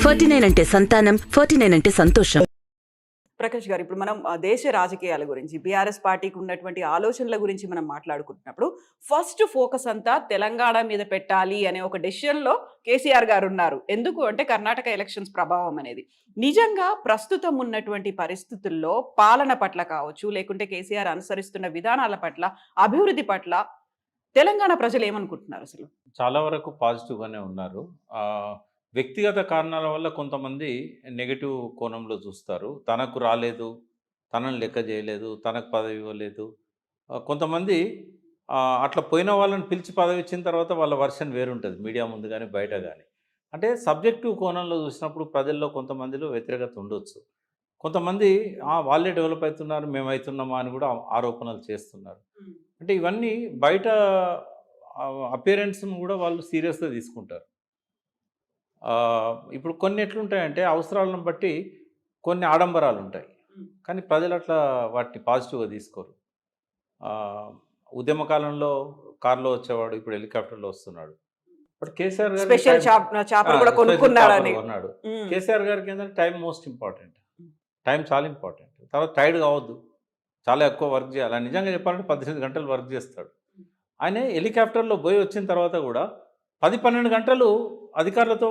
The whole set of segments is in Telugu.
49 అంటే సంతానం, 49 అంటే సంతోషం. ప్రకాష్ గారు, ఇప్పుడు మనం దేశ రాజకీయాల గురించి, బీఆర్ఎస్ పార్టీకి ఉన్నటువంటి ఆలోచనల గురించి మనం మాట్లాడుకుంటున్నప్పుడు ఫస్ట్ ఫోకస్ అంతా తెలంగాణ మీద పెట్టాలి అనే ఒక డెసిషన్లో కేసీఆర్ గారు ఉన్నారు. ఎందుకు అంటే కర్ణాటక ఎలక్షన్స్ ప్రభావం అనేది. నిజంగా ప్రస్తుతం ఉన్నటువంటి పరిస్థితుల్లో పాలన పట్ల కావచ్చు, లేకుంటే కేసీఆర్ అనుసరిస్తున్న విధానాల పట్ల, అభివృద్ధి పట్ల తెలంగాణ ప్రజలు ఏమనుకుంటున్నారు అసలు? చాలా వరకు పాజిటివ్‌గానే ఉన్నారు. వ్యక్తిగత కారణాల వల్ల కొంతమంది నెగెటివ్ కోణంలో చూస్తారు. తనకు రాలేదు, తనని లెక్క చేయలేదు, తనకు పదవి ఇవ్వలేదు. కొంతమంది అట్లా పోయిన వాళ్ళని పిలిచి పదవి ఇచ్చిన తర్వాత వాళ్ళ వర్షన్ వేరుంటది మీడియా ముందు గాని, బయట గాని. అంటే సబ్జెక్టివ్ కోణంలో చూసినప్పుడు ప్రజల్లో కొంతమందిలో వ్యతిరేకత ఉండొచ్చు. కొంతమంది వాళ్ళే డెవలప్ అవుతున్నారు, మేమైతున్నామా అని కూడా ఆరోపణలు చేస్తున్నారు. అంటే ఇవన్నీ బయట అపియరెన్స్‌ను కూడా వాళ్ళు సీరియస్‌గా తీసుకుంటారు. ఇప్పుడు కొన్ని ఎట్లుంటాయంటే అవసరాలను బట్టి కొన్ని ఆడంబరాలుంటాయి. కానీ ప్రజలు అట్లా వాటిని పాజిటివ్‌గా తీసుకోరు. ఉద్యమ కాలంలో కార్‌లో వచ్చేవాడు, ఇప్పుడు హెలికాప్టర్‌లో వస్తున్నాడు. ఇప్పుడు కేసీఆర్ గారు స్పెషల్ చాపర్ కూడా కొనుక్కున్నారని. కొన్నాడు. కేసీఆర్ గారికి ఏంటంటే టైం మోస్ట్ ఇంపార్టెంట్. టైం చాలా ఇంపార్టెంట్. తర్వాత టైర్డ్ కావద్దు. చాలా ఎక్కువ వర్క్ చేయాలి. ఆయన నిజంగా చెప్పాలంటే 18 గంటలు వర్క్ చేస్తాడు. ఆయన హెలికాప్టర్‌లో పోయి వచ్చిన తర్వాత కూడా 10, 12 గంటలు అధికారులతో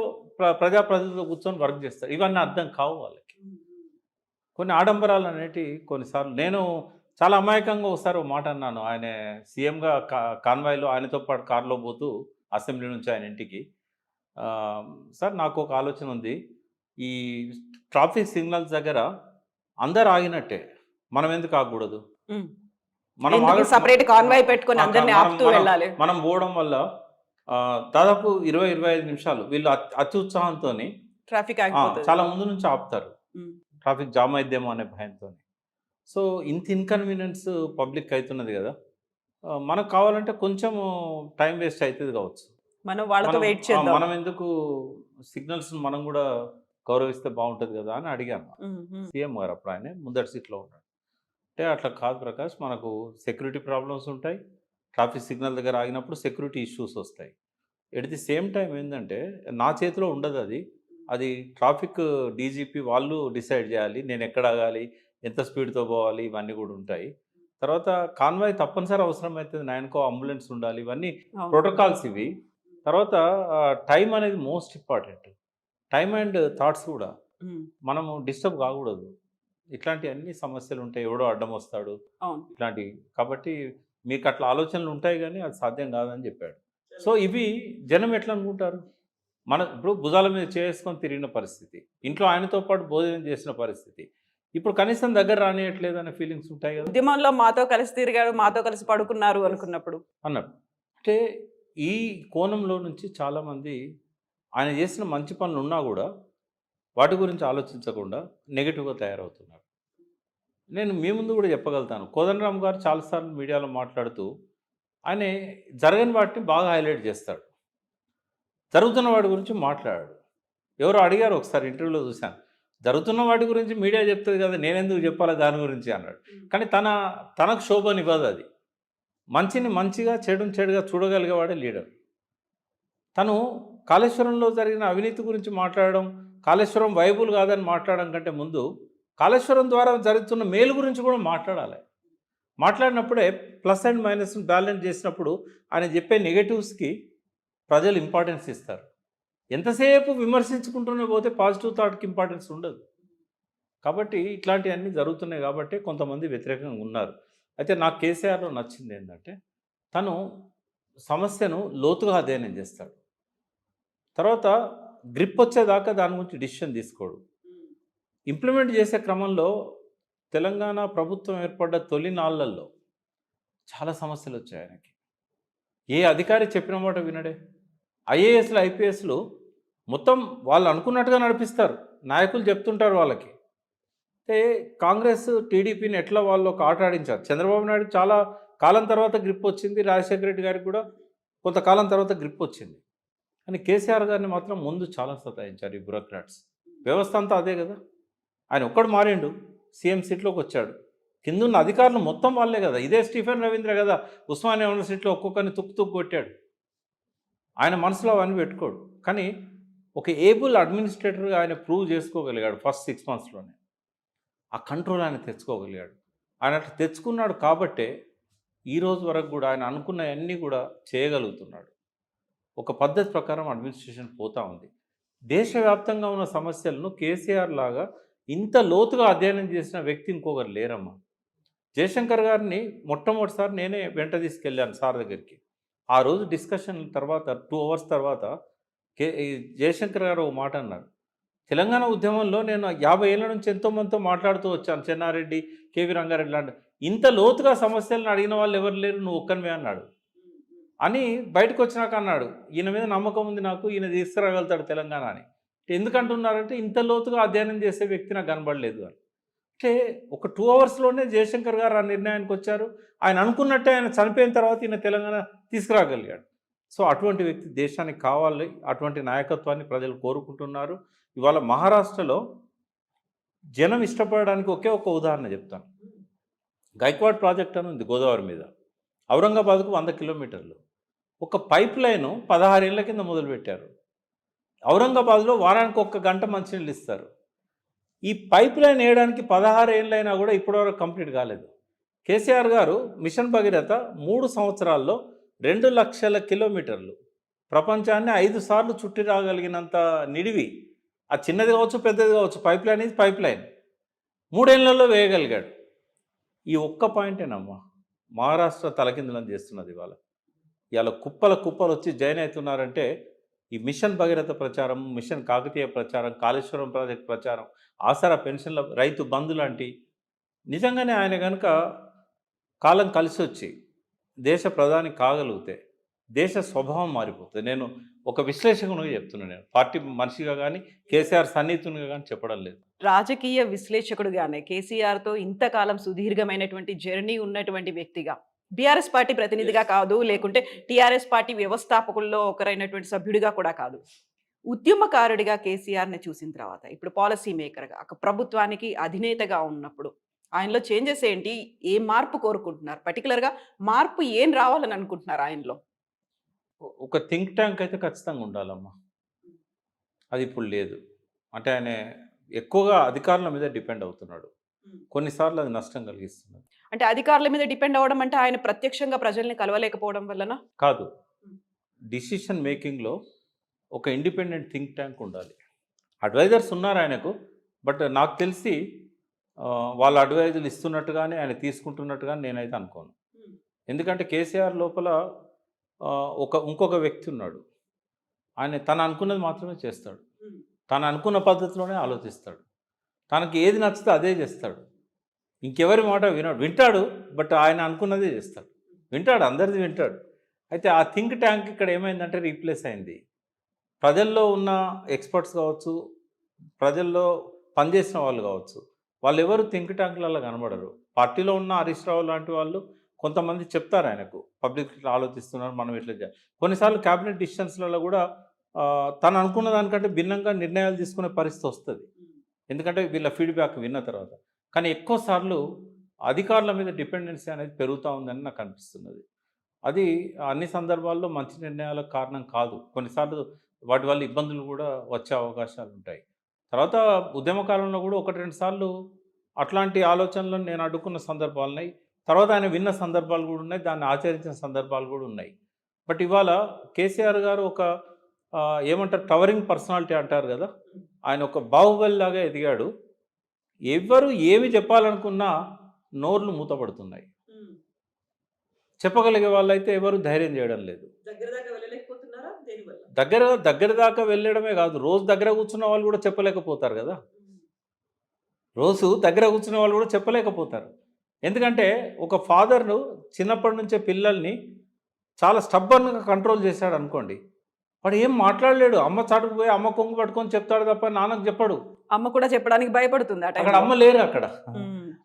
ప్రజాప్రతినిధులతో కూర్చొని వర్క్ చేస్తారు. ఇవన్నీ అర్థం కావు వాళ్ళకి. కొన్ని ఆడంబరాలు అనేటివి కొన్నిసార్లు నేను చాలా అమాయకంగా ఒకసారి ఒక మాట అన్నాను. ఆయన సీఎంగా కాన్వాయ్‌లో ఆయనతో పాటు కారులో పోతూ అసెంబ్లీ నుంచి ఆయన ఇంటికి, సార్ నాకు ఒక ఆలోచన ఉంది. ఈ ట్రాఫిక్ సిగ్నల్స్ దగ్గర అందరు ఆగినట్టే మనం ఎందుకు ఆగకూడదు? మనం సెపరేట్ కాన్వాయ్ పెట్టుకొని అందరిని ఆపుతూ వెళ్ళాలి. మనం పోవడం వల్ల దాదాపు 20-25 నిమిషాలు వీళ్ళు అత్యుత్సాహంతో ట్రాఫిక్ చాలా ముందు నుంచి ఆపుతారు. ట్రాఫిక్ జామ్ అయిద్దేమో అనే భయంతో. సో ఇంత ఇన్కన్వీనియన్స్ పబ్లిక్ అవుతున్నది కదా, మనకు కావాలంటే కొంచెం టైం వేస్ట్ అవుతుంది కావచ్చు. మనం వాళ్ళతో వెయిట్ చేద్దాం. మనం ఎందుకు సిగ్నల్స్ మనం కూడా గౌరవిస్తే బాగుంటుంది కదా అని అడిగాను. సీఎం గారు అప్పుడు ఆయన ముందటి సీట్లో ఉన్నాడు. అంటే అట్లా కాదు ప్రకాష్, మనకు సెక్యూరిటీ ప్రాబ్లమ్స్ ఉంటాయి. ట్రాఫిక్ సిగ్నల్ దగ్గర ఆగినప్పుడు సెక్యూరిటీ ఇష్యూస్ వస్తాయి. ఎట్ ది సేమ్ టైం ఏంటంటే నా చేతిలో ఉండదు అది. అది ట్రాఫిక్ డీజీపీ వాళ్ళు డిసైడ్ చేయాలి. నేను ఎక్కడ ఆగాలి, ఎంత స్పీడ్తో పోవాలి, ఇవన్నీ కూడా ఉంటాయి. తర్వాత కాన్వాయ్ తప్పనిసరి అవసరం అవుతుంది. 9కో అంబులెన్స్ ఉండాలి. ఇవన్నీ ప్రోటోకాల్స్ ఇవి. తర్వాత టైం అనేది most important. Time and thoughts కూడా మనము డిస్టర్బ్ కాకూడదు. ఇట్లాంటి అన్ని సమస్యలు ఉంటాయి. ఎవడో అడ్డం వస్తాడు ఇట్లాంటివి. కాబట్టి మీకు అట్లా ఆలోచనలు ఉంటాయి కానీ అది సాధ్యం కాదని చెప్పాడు. సో ఇవి జనం ఎట్లా అనుకుంటారు? మన ఇప్పుడు భుజాల మీద చేసుకొని తిరిగిన పరిస్థితి, ఇంట్లో ఆయనతో పాటు భోజనం చేసిన పరిస్థితి, ఇప్పుడు కనీసం దగ్గర రానియట్లేదు అనే ఫీలింగ్స్ ఉంటాయి కదా. ఉద్యమంలో మాతో కలిసి తిరిగాడు, మాతో కలిసి పడుకున్నారు అనుకున్నప్పుడు అన్నాడు. అంటే ఈ కోణంలో నుంచి చాలామంది ఆయన చేసిన మంచి పనులు ఉన్నా కూడా వాటి గురించి ఆలోచించకుండా నెగిటివ్గా తయారవుతున్నారు. నేను మీ ముందు కూడా చెప్పగలుగుతాను. కోదండరామ్ గారు చాలాసార్లు మీడియాలో మాట్లాడుతూ ఆయన జరగని వాటిని బాగా హైలైట్ చేస్తాడు, జరుగుతున్న వాటి గురించి మాట్లాడాడు. ఎవరో అడిగారు ఒకసారి ఇంటర్వ్యూలో చూశాను, జరుగుతున్న వాటి గురించి మీడియా చెప్తుంది కదా, నేనెందుకు చెప్పాలి దాని గురించి అన్నాడు. కానీ తనకు శోభనివ్వదు అది. మంచిని మంచిగా, చెడుని చెడుగా చూడగలిగేవాడే లీడర్. తను కాళేశ్వరంలో జరిగిన అవినీతి గురించి మాట్లాడడం, కాళేశ్వరం వైబుల్ కాదని మాట్లాడడం కంటే ముందు కాళేశ్వరం ద్వారా జరుగుతున్న మేలు గురించి కూడా మాట్లాడాలి. మాట్లాడినప్పుడే ప్లస్ అండ్ మైనస్ని బ్యాలెన్స్ చేసినప్పుడు ఆయన చెప్పే నెగటివ్స్కి ప్రజలు ఇంపార్టెన్స్ ఇస్తారు. ఎంతసేపు విమర్శించుకుంటూనే పోతే పాజిటివ్ థాట్కి ఇంపార్టెన్స్ ఉండదు. కాబట్టి ఇట్లాంటివన్నీ జరుగుతున్నాయి కాబట్టి కొంతమంది వ్యతిరేకంగా ఉన్నారు. అయితే నాకు కేసీఆర్లో నచ్చింది ఏంటంటే తను సమస్యను లోతుగా అధ్యయనం చేస్తాడు. తర్వాత గ్రిప్ వచ్చేదాకా దాని గురించి డిసిషన్ తీసుకోడు. ఇంప్లిమెంట్ చేసే క్రమంలో తెలంగాణ ప్రభుత్వం ఏర్పడ్డ తొలి నాళ్ళల్లో చాలా సమస్యలు వచ్చాయి ఆయనకి. ఏ అధికారి చెప్పిన మాట వినడే. ఐఏఎస్లు, ఐపీఎస్లు మొత్తం వాళ్ళు అనుకున్నట్టుగా నడిపిస్తారు. నాయకులు చెప్తుంటారు వాళ్ళకి. అంటే కాంగ్రెస్, టీడీపీని ఎట్లా వాళ్ళు ఒక ఆట ఆడించారు. చంద్రబాబు నాయుడు చాలా కాలం తర్వాత గ్రిప్ వచ్చింది. రాజశేఖర రెడ్డి గారికి కూడా కొంతకాలం తర్వాత గ్రిప్ వచ్చింది. కానీ కేసీఆర్ గారిని మాత్రం ముందు చాలా సతాయించారు ఈ బ్యూరోక్రాట్స్. వ్యవస్థ అంతా అదే కదా. ఆయన ఒక్కడు మారిండు, సీఎం సీట్లోకి వచ్చాడు. కిందున్న అధికారులు మొత్తం వాళ్ళే కదా. ఇదే స్టీఫెన్ రవీంద్ర కదా ఉస్మానియా యూనివర్సిటీలో ఒక్కొక్కరిని తుక్కు కొట్టాడు. ఆయన మనసులో అవన్నీ పెట్టుకోడు. కానీ ఒక ఏబుల్ అడ్మినిస్ట్రేటర్గా ఆయన ప్రూవ్ చేసుకోగలిగాడు ఫస్ట్ 6 మంత్స్లోనే. ఆ కంట్రోల్ ఆయన తెచ్చుకోగలిగాడు. ఆయన అట్లా తెచ్చుకున్నాడు కాబట్టే ఈ రోజు వరకు కూడా ఆయన అనుకున్నవన్నీ కూడా చేయగలుగుతున్నాడు. ఒక పద్ధతి ప్రకారం అడ్మినిస్ట్రేషన్ పోతా ఉంది. దేశవ్యాప్తంగా ఉన్న సమస్యలను కేసీఆర్ లాగా ఇంత లోతుగా అధ్యయనం చేసిన వ్యక్తి ఇంకొకరు లేరమ్మా. జయశంకర్ గారిని మొట్టమొదటిసారి నేనే వెంట తీసుకెళ్ళాను సార్ దగ్గరికి. ఆ రోజు డిస్కషన్ తర్వాత 2 అవర్స్ తర్వాత ఈ జయశంకర్ గారు ఒక మాట అన్నారు. తెలంగాణ ఉద్యమంలో నేను 50 ఏళ్ల నుంచి ఎంతోమందితో మాట్లాడుతూ వచ్చాను. చెన్నారెడ్డి, కేవీ రంగారెడ్డి లాంటి ఇంత లోతుగా సమస్యలను అడిగిన వాళ్ళు ఎవరు లేరు, నువ్వు ఒక్కనివే అన్నాడు. అని బయటకు వచ్చినాక అన్నాడు, ఈయన మీద నమ్మకం ఉంది నాకు, ఈయన తీసుకురాగలుగుతాడు తెలంగాణ అని. ఎందుకంటున్నారంటే ఇంత లోతుగా అధ్యయనం చేసే వ్యక్తి నాకు కనబడలేదు అని. అంటే ఒక 2 అవర్స్లోనే జయశంకర్ గారు ఆ నిర్ణయానికి వచ్చారు. ఆయన అనుకున్నట్టే ఆయన చనిపోయిన తర్వాత ఈయన తెలంగాణ తీసుకురాగలిగాడు. సో అటువంటి వ్యక్తి దేశానికి కావాలి. అటువంటి నాయకత్వాన్ని ప్రజలు కోరుకుంటున్నారు. ఇవాళ మహారాష్ట్రలో జనం ఇష్టపడడానికి ఒకే ఒక ఉదాహరణ చెప్తాను. గైక్వాడ్ ప్రాజెక్ట్ అని ఉంది గోదావరి మీద. ఔరంగాబాద్కు 100 కిలోమీటర్లు. ఒక పైప్ లైను 16 ఏళ్ల కింద మొదలుపెట్టారు. ఔరంగాబాద్లో వారానికి 1 గంట మంచినీళ్ళు ఇస్తారు. ఈ పైప్ లైన్ వేయడానికి 16 ఏళ్ళైనా కూడా ఇప్పటివరకు కంప్లీట్ కాలేదు. కేసీఆర్ గారు మిషన్ భగీరథ 3 సంవత్సరాల్లో 2 లక్షల కిలోమీటర్లు ప్రపంచాన్ని 5 సార్లు చుట్టి రాగలిగినంత నిడివి, ఆ చిన్నది కావచ్చు పెద్దది కావచ్చు, పైప్ లైన్ ఇది పైప్ లైన్ 3 ఏళ్లలో వేయగలిగాడు. ఈ ఒక్క పాయింటేనమ్మా మహారాష్ట్ర తలకిందులను చేస్తున్నది. ఇవాళ కుప్పలు వచ్చి జాయిన్ అవుతున్నారంటే ఈ మిషన్ భగీరథ ప్రచారం, మిషన్ కాకతీయ ప్రచారం, కాళేశ్వరం ప్రాజెక్ట్ ప్రచారం, ఆసరా పెన్షన్ల, రైతు బంధు లాంటి నిజంగానే ఆయన కనుక కాలం కలిసి వచ్చి దేశ ప్రధాని కాగలిగితే దేశ స్వభావం మారిపోతుంది. నేను ఒక విశ్లేషకునిగా చెప్తున్నాను. నేను పార్టీ మనిషిగా కానీ కేసీఆర్ సన్నిహితునిగా కానీ చెప్పడం లేదు. రాజకీయ విశ్లేషకుడుగానే కేసీఆర్తో ఇంతకాలం సుదీర్ఘమైనటువంటి జర్నీ ఉన్నటువంటి వ్యక్తిగా, బీఆర్ఎస్ పార్టీ ప్రతినిధిగా కాదు, లేకుంటే టీఆర్ఎస్ పార్టీ వ్యవస్థాపకుల్లో ఒకరైనటువంటి సభ్యుడిగా కూడా కాదు, ఉద్యమకారుడిగా కేసీఆర్ని చూసిన తర్వాత ఇప్పుడు పాలసీ మేకర్గా, ఒక ప్రభుత్వానికి అధినేతగా ఉన్నప్పుడు ఆయనలో చేంజెస్ ఏంటి, ఏ మార్పు కోరుకుంటున్నారు, పర్టికులర్గా మార్పు ఏం రావాలని అనుకుంటున్నారు ఆయనలో? ఒక థింక్ ట్యాంక్ అయితే ఖచ్చితంగా ఉండాలమ్మా. అది ఇప్పుడు లేదు. అంటే ఆయన ఎక్కువగా అధికారుల మీద డిపెండ్ అవుతున్నాడు. కొన్నిసార్లు అది నష్టం కలిగిస్తున్నది. అంటే అధికారుల మీద డిపెండ్ అవ్వడం అంటే ఆయన ప్రత్యక్షంగా ప్రజల్ని కలవలేకపోవడం వలన కాదు. డిసిషన్ మేకింగ్లో ఒక ఇండిపెండెంట్ థింక్ ట్యాంక్ ఉండాలి. అడ్వైజర్స్ ఉన్నారు ఆయనకు. బట్ నాకు తెలిసి వాళ్ళ అడ్వైజులు ఇస్తున్నట్టుగానే ఆయన తీసుకుంటున్నట్టుగానే నేనైతే అనుకోను. ఎందుకంటే కేసీఆర్ లోపల ఇంకొక వ్యక్తి ఉన్నాడు. ఆయన తను అనుకున్నది మాత్రమే చేస్తాడు. తను అనుకున్న పద్ధతిలోనే ఆలోచిస్తాడు. తనకి ఏది నచ్చితే అదే చేస్తాడు. ఇంకెవరి మాట వింటాడు. బట్ ఆయన అనుకున్నదే చేస్తాడు. వింటాడు, అందరిది వింటాడు. అయితే ఆ థింక్ ట్యాంక్ ఇక్కడ ఏమైందంటే రీప్లేస్ అయింది. ప్రజల్లో ఉన్న ఎక్స్పర్ట్స్ కావచ్చు, ప్రజల్లో పనిచేసిన వాళ్ళు కావచ్చు, వాళ్ళు ఎవరు థింక్ ట్యాంకులలో కనబడరు. పార్టీలో ఉన్న హరీష్ రావు లాంటి వాళ్ళు కొంతమంది చెప్తారు ఆయనకు, పబ్లిక్ ఇట్లా ఆలోచిస్తున్నారు, మనం ఇట్లా చేయాలి. కొన్నిసార్లు క్యాబినెట్ డిసిషన్స్లలో కూడా తను అనుకున్న దానికంటే భిన్నంగా నిర్ణయాలు తీసుకునే పరిస్థితి వస్తుంది. ఎందుకంటే వీళ్ళ ఫీడ్బ్యాక్ విన్న తర్వాత. కానీ ఎక్కువ సార్లు అధికారుల మీద డిపెండెన్సీ అనేది పెరుగుతూ ఉందని నాకు అనిపిస్తున్నది. అది అన్ని సందర్భాల్లో మంచి నిర్ణయాలకు కారణం కాదు. కొన్నిసార్లు వాటి వల్ల ఇబ్బందులు కూడా వచ్చే అవకాశాలు ఉంటాయి. తర్వాత ఉద్యమకాలంలో కూడా 1-2 సార్లు అట్లాంటి ఆలోచనలను నేను అడ్డుకున్న సందర్భాలు ఉన్నాయి. తర్వాత ఆయన విన్న సందర్భాలు కూడా ఉన్నాయి, దాన్ని ఆచరించిన సందర్భాలు కూడా ఉన్నాయి. బట్ ఇవాళ కేసీఆర్ గారు ఒక ఏమంటారు, టవరింగ్ పర్సనాలిటీ అంటారు కదా, ఆయన ఒక బాహుబలి లాగా ఎదిగాడు. ఎవరు ఏమి చెప్పాలనుకున్నా నోర్లు మూతపడుతున్నాయి. చెప్పగలిగే వాళ్ళైతే ఎవరు ధైర్యం చేయడం లేదు. దగ్గర దాకా వెళ్ళడమే కాదు, రోజు దగ్గర కూర్చున్న వాళ్ళు కూడా చెప్పలేకపోతారు కదా. రోజు దగ్గర కూర్చున్న వాళ్ళు కూడా చెప్పలేకపోతారు. ఎందుకంటే ఒక ఫాదర్ను చిన్నప్పటి నుంచే పిల్లల్ని చాలా స్టబ్బర్న్గా కంట్రోల్ చేశాడు అనుకోండి, వాడు ఏం మాట్లాడలేడు. అమ్మ చాటుకు పోయి అమ్మ కొంగు పట్టుకొని చెప్తాడు తప్ప నాన్నకు చెప్పడు. అమ్మ కూడా చెప్పడానికి భయపడుతుంది. అక్కడ అమ్మ లేరు.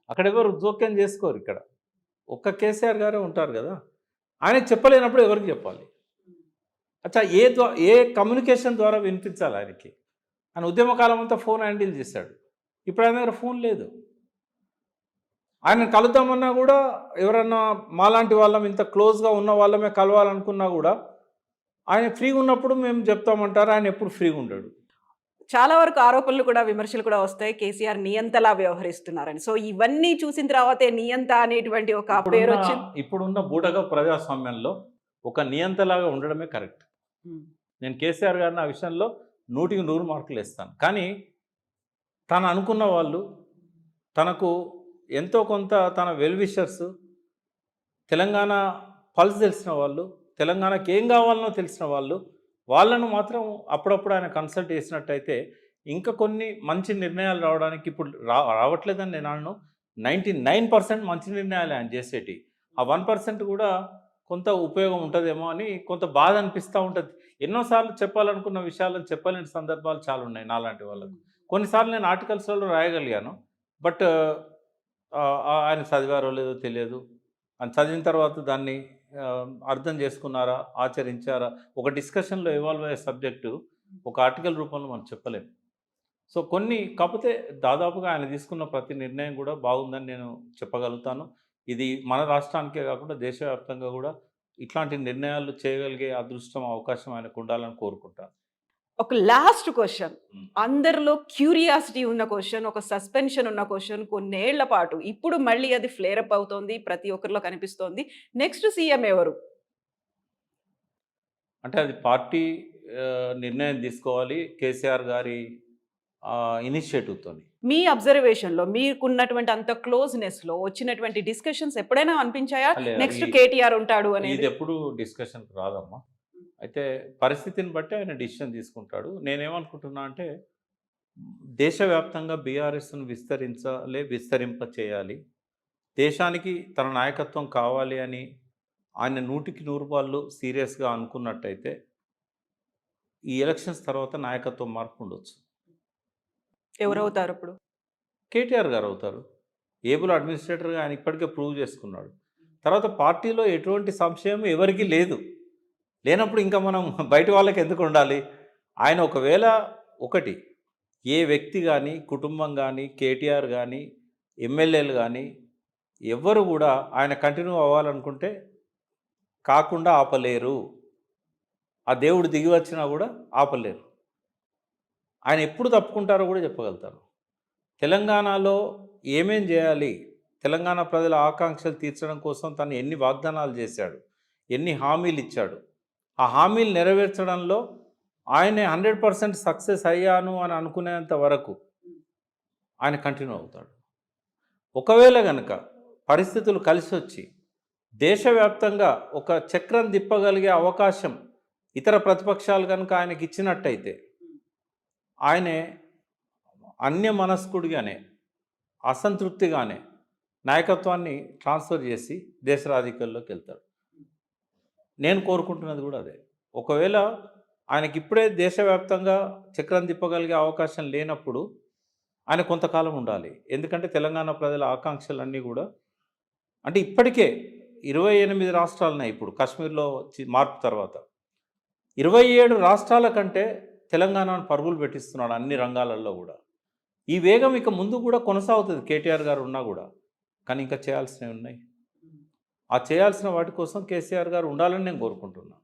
అక్కడ ఎవరు జోక్యం చేసుకోరు. ఇక్కడ ఒక్క కేసీఆర్ గారే ఉంటారు కదా. ఆయన చెప్పలేనప్పుడు ఎవరికి చెప్పాలి? అచ్చా, ఏ కమ్యూనికేషన్ ద్వారా వినిపించాలి ఆయనకి? ఆయన ఉద్యమకాలం అంతా ఫోన్ హ్యాండిల్ చేశాడు. ఇప్పుడు ఆయన దగ్గర ఫోన్ లేదు. ఆయన కలుద్దామన్నా కూడా ఎవరన్నా మాలాంటి వాళ్ళం, ఇంత క్లోజ్గా ఉన్న వాళ్ళమే కలవాలనుకున్నా కూడా ఆయన ఫ్రీగా ఉన్నప్పుడు మేము చెప్తామంటారు, ఆయన ఎప్పుడు ఫ్రీగా ఉండడు. చాలా వరకు ఆరోపణలు కూడా, విమర్శలు కూడా వస్తాయి. కేసీఆర్ నియంతలా వ్యవహరిస్తున్నారని. సో, ఇవన్నీ చూసిన తర్వాతే నియంత అనేటువంటి ఒక ఇప్పుడున్న పేరొచ్చింది. ఇప్పుడున్న బూటక ప్రజాస్వామ్యంలో ఒక నియంతలాగా ఉండడమే కరెక్ట్. హ్మ్. నేను కేసీఆర్ గారిని ఆ విషయంలో 100కి 100 మార్కులు ఇస్తాను. కానీ తను అనుకున్న వాళ్ళు, తనకు ఎంతో కొంత తన వెల్ విషర్స్, తెలంగాణ పల్స్ తెలిసిన వాళ్ళు, తెలంగాణకి ఏం కావాలనో తెలిసిన వాళ్ళు, వాళ్ళను మాత్రం అప్పుడప్పుడు ఆయన కన్సల్ట్ చేసినట్టయితే ఇంకా కొన్ని మంచి నిర్ణయాలు రావడానికి ఇప్పుడు రావట్లేదని నేను అనను. 99% మంచి నిర్ణయాలు ఆయన చేసేటి. ఆ 1% కూడా కొంత ఉపయోగం ఉంటుందేమో అని కొంత బాధ అనిపిస్తూ ఉంటుంది. ఎన్నోసార్లు చెప్పాలనుకున్న విషయాలను చెప్పలేని సందర్భాలు చాలా ఉన్నాయి నాలాంటి వాళ్ళకు. కొన్నిసార్లు నేను ఆర్టికల్స్లలో రాయగలిగాను. బట్ ఆయన చదివారో లేదో తెలియదు. ఆయన చదివిన తర్వాత దాన్ని అర్థం చేసుకున్నారా, ఆచరించారా, ఒక డిస్కషన్లో ఇవాల్వ్ అయ్యే సబ్జెక్టు ఒక ఆర్టికల్ రూపంలో మనం చెప్పలేము. సో కొన్ని కాకపోతే దాదాపుగా ఆయన తీసుకున్న ప్రతి నిర్ణయం కూడా బాగుందని నేను చెప్పగలుగుతాను. ఇది మన రాష్ట్రానికే కాకుండా దేశవ్యాప్తంగా కూడా ఇట్లాంటి నిర్ణయాలు చేయగలిగే అదృష్టం, అవకాశం ఆయనకు ఉండాలని కోరుకుంటాను. ఒక లాస్ట్ క్వెషన్. హ్మ్. అందరిలో క్యూరియాసిటీ ఉన్న క్వెషన్, ఒక సస్పెన్షన్ ఉన్న క్వెషన్ కొన్నేళ్ల పాటు. ఇప్పుడు మళ్ళీ అది ఫ్లేర్ అప్ అవుతోంది. ప్రతి ఒక్కరిలో కనిపిస్తోంది. నెక్స్ట్ సీఎం ఎవరు? అంటే అది పార్టీ నిర్ణయం తీసుకోవాలి కేసీఆర్ గారి ఇనిషియేటివ్‌తోని. మీ అబ్జర్వేషన్‌లో మీకున్నటువంటి అంత క్లోజ్‌నెస్‌లో వచ్చినటువంటి డిస్కషన్స్ ఎప్పుడైనా అనిపించాయా? లే నెక్స్ట్ ఈ కేటీఆర్ ఉంటాడు అనేది. ఇదెప్పుడు డిస్కషన్‌కి రాదమ్మా. అయితే పరిస్థితిని బట్టి ఆయన డిసిషన్ తీసుకుంటాడు. నేనేమనుకుంటున్నా అంటే దేశవ్యాప్తంగా బీఆర్ఎస్‌ను విస్తరింప చేయాలి. దేశానికి తన నాయకత్వం కావాలి అని ఆయన 100కి 100 పాళ్ళు సీరియస్‌గా అనుకున్నట్టయితే ఈ ఎలక్షన్స్ తర్వాత నాయకత్వం మార్పు ఉండొచ్చు. ఎవరవుతారు ఇప్పుడు? కేటీఆర్ గారు అవుతారు. ఏబుల్ అడ్మినిస్ట్రేటర్‌గా ఆయన ఇప్పటికే ప్రూవ్ చేసుకున్నాడు. తర్వాత పార్టీలో ఎటువంటి సంశయం ఎవరికీ లేదు. లేనప్పుడు ఇంకా మనం బయట వాళ్ళకి ఎందుకు ఉండాలి? ఆయన ఒకవేళ ఒకటి ఏ వ్యక్తి గానీ, కుటుంబం గానీ, కేటీఆర్ గానీ, ఎమ్మెల్యేలు గానీ ఎవ్వరు కూడా ఆయన కంటిన్యూ అవ్వాలనుకుంటే కాకుండా ఆపలేరు. ఆ దేవుడు దిగి వచ్చినా కూడా ఆపలేరు. ఆయన ఎప్పుడు తప్పుకుంటారో కూడా చెప్పగలుగుతారు. తెలంగాణలో ఏమేం చేయాలి? తెలంగాణ ప్రజల ఆకాంక్షలు తీర్చడం కోసం తను ఎన్ని వాగ్దానాలు చేశాడు? ఎన్ని హామీలు ఇచ్చాడు? ఆ హామీలు నెరవేర్చడంలో ఆయనే 100% సక్సెస్ అయ్యాను అని అనుకునేంత వరకు ఆయన కంటిన్యూ అవుతాడు. ఒకవేళ గనక పరిస్థితులు కలిసొచ్చి దేశవ్యాప్తంగా ఒక చక్రం తిప్పగలిగే అవకాశం ఇతర ప్రతిపక్షాలు కనుక ఆయనకి ఇచ్చినట్టయితే ఆయనే అన్యమనస్కుడిగానే, అసంతృప్తిగానే నాయకత్వాన్ని ట్రాన్స్ఫర్ చేసి దేశ రాజకీయాల్లోకి వెళ్తాడు. నేను కోరుకుంటున్నది కూడా అదే. ఒకవేళ ఆయనకి ఇప్పుడే దేశవ్యాప్తంగా చక్రం తిప్పగలిగే అవకాశం లేనప్పుడు ఆయన కొంతకాలం ఉండాలి. ఎందుకంటే తెలంగాణ ప్రజల ఆకాంక్షలన్నీ కూడా అంటే ఇప్పటికే 28 రాష్ట్రాలున్నాయి ఇప్పుడు కాశ్మీర్లో మార్పు తర్వాత. 27 రాష్ట్రాల కంటే తెలంగాణను పరుగులు పెట్టిస్తున్నాడు అన్ని రంగాలలో కూడా. ఈ వేగం ఇక ముందు కూడా కొనసాగుతుంది కేటీఆర్ గారు ఉన్నా కూడా. కానీ ఇంకా చేయాల్సినవి ఉన్నాయి. ఆ చేయాల్సిన వాటి కోసం కేసీఆర్ గారు ఉండాలని నేను కోరుకుంటున్నాను.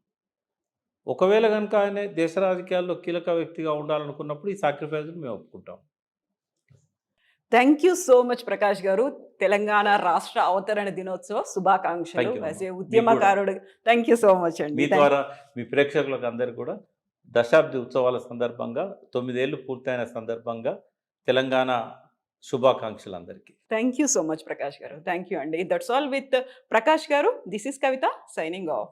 ఒకవేళ కనుక ఆయన దేశ రాజకీయాల్లో కీలక వ్యక్తిగా ఉండాలనుకున్నప్పుడు ఈ సాక్రిఫైస్‌ని మేము ఒప్పుకుంటాం. Thank you so much Prakash గారు. తెలంగాణ రాష్ట్ర అవతరణ దినోత్సవ శుభాకాంక్షలు. థ్యాంక్ యూ యాస్ ఏ అమ్మా. మీకు కూడా. ఉద్యమకారుడు. థ్యాంక్ యూ సో మచ్ అండి. మీ ద్వారా మీ ప్రేక్షకులకు అందరికీ కూడా దశాబ్ది ఉత్సవాల సందర్భంగా 9 ఏళ్ళు పూర్తయిన సందర్భంగా తెలంగాణ శుభాకాంక్షలు అందరికీ. Thank you so much Prakash గారు. థ్యాంక్ యూ అండి. దట్స్ ఆల్ విత్ ప్రకాష్ గారు. This is Kavitha signing off.